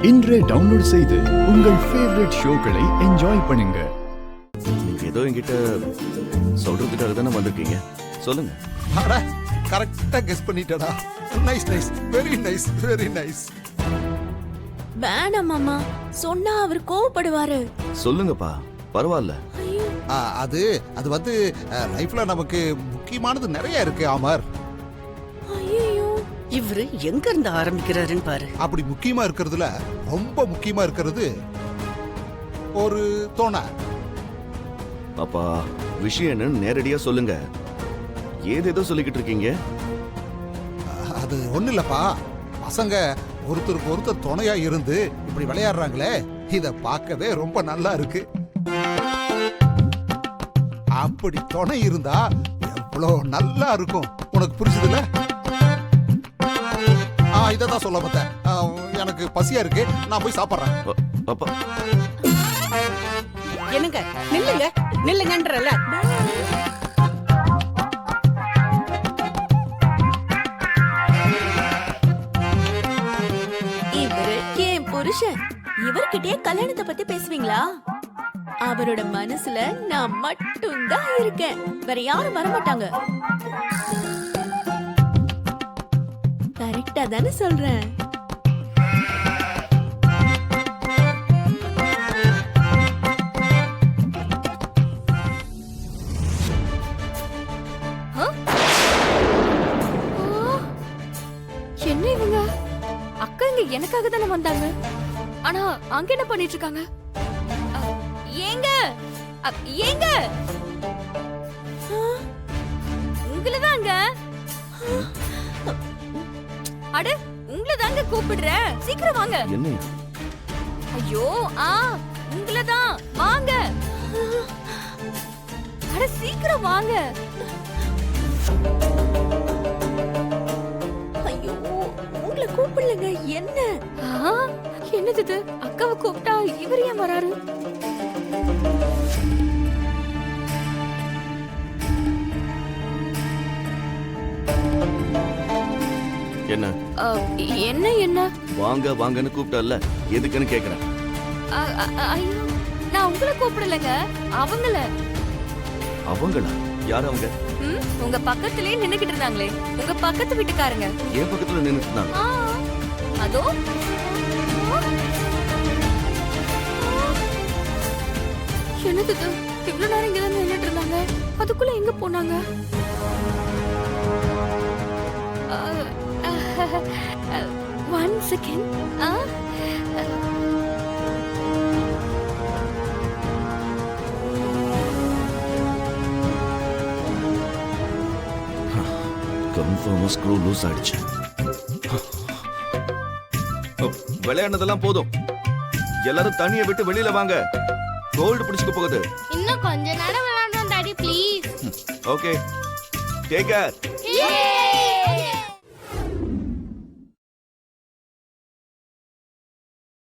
இன்றே டவுன்லோட் செய்து உங்கள் ஃபேவரட் ஷோக்களை என்ஜாய் பண்ணுங்க. நீங்க ஏதோ என்கிட்ட சொல்றதுக்காக தானே வந்திருக்கீங்க, சொல்லுங்க. அட கரெக்ட்டா கெஸ் பண்ணிட்டடா. Nice nice, very nice, very nice. வேணாம் மாமா, சொன்னா அவர் கோவப்படுவாரு. சொல்லுங்கப்பா, பரவாயில்ல. அது அது வந்து லைஃப்ல நமக்கு முக்கியமானது நிறைய இருக்கு அமர். ஐயோ, இவரு எங்க இருந்து ஆரம்பிக்கிறாருன்னு பாரு. அப்படி முக்கியமா இருக்கிறதுல ரொம்ப முக்கியமா இருக்கிறது ஒரு தோணை. அப்பா, விஷயம் என்னன்னு நேரடியா சொல்லுங்க. ஏதேதோ சொல்லிக்கிட்டு இருக்கீங்க. அது ஒண்ணு இல்லப்பா, பசங்க ஒருத்தருக்கு ஒருத்தர் துணையா இருந்து இப்படி விளையாடுறாங்களே, இத பார்க்கவே ரொம்ப நல்லா இருக்கு. அப்படி துணை இருந்தா எவ்வளவு நல்லா இருக்கும், உனக்கு புரிஞ்சுதுல? இததான் சொல்ல பார்த்தேன். எனக்கு பசியா இருக்கு, நான் போய் சாப்பிடுறேன். அப்பா என்னங்க, நில்லுங்க நில்லுங்கன்றல. இவரு என் புருஷன். இவர்கிட்டயே கல்யாணத்தை பத்தி பேசுவீங்களா? அவரோட மனசுல நான் மட்டும்தான் இருக்கேன், வேற யாரும் வரமாட்டாங்க. கரெக்டா தானே சொல்றேன்? என்ன இவங்க? அக்கா இங்க எனக்காக தானே வந்தாங்க. ஆனா அங்க என்ன பண்ணிட்டு இருக்காங்க? ஏங்க ஏங்க, உங்களதாங்க. அட, உங்களதாங்க கூப்பிடுறேன், சீக்கிரம் வாங்க. என்ன? ஐயோ, உங்களதான், வாங்க. அட சீக்கிரம் வாங்க. ஐயோ, உங்களை கூப்பிடலங்க. என்ன என்னது இது? அக்காவை கூப்பிட்டா இவர் ஏன் வராரு? என்ன என்ன என்ன? வாங்க வாங்கன்னு கூப்பிட்டல்ல, எதுக்குன்னு கேக்குறேன். ஐயோ, நான் உங்களை கூப்பிடலங்க, அவங்கள. அவங்களா? யார் அவங்க? உங்க பக்கத்துலயே நின்னுகிட்டு இருந்தாங்களே, உங்க பக்கத்து வீட்டுக்காரங்க. என் பக்கத்துல நின்னுட்டு இருந்தாங்க. அதோ என்னது இது? இவ்வளவு நேரம் இங்கதான் நின்னுட்டு இருந்தாங்க, அதுக்குள்ள எங்க போனாங்க? One second. கன்ஃபார்மா ஸ்க்ரூ லூஸ் ஆயிடுச்சு. விளையாடுனதெல்லாம் போதும், எல்லாரும் தண்ணியை விட்டு வெளியில வாங்க. கோல்டு பிடிச்சுக்க போகுது. இன்னும் கொஞ்ச நேரம் விளையாடணும் daddy, please. Okay, take care.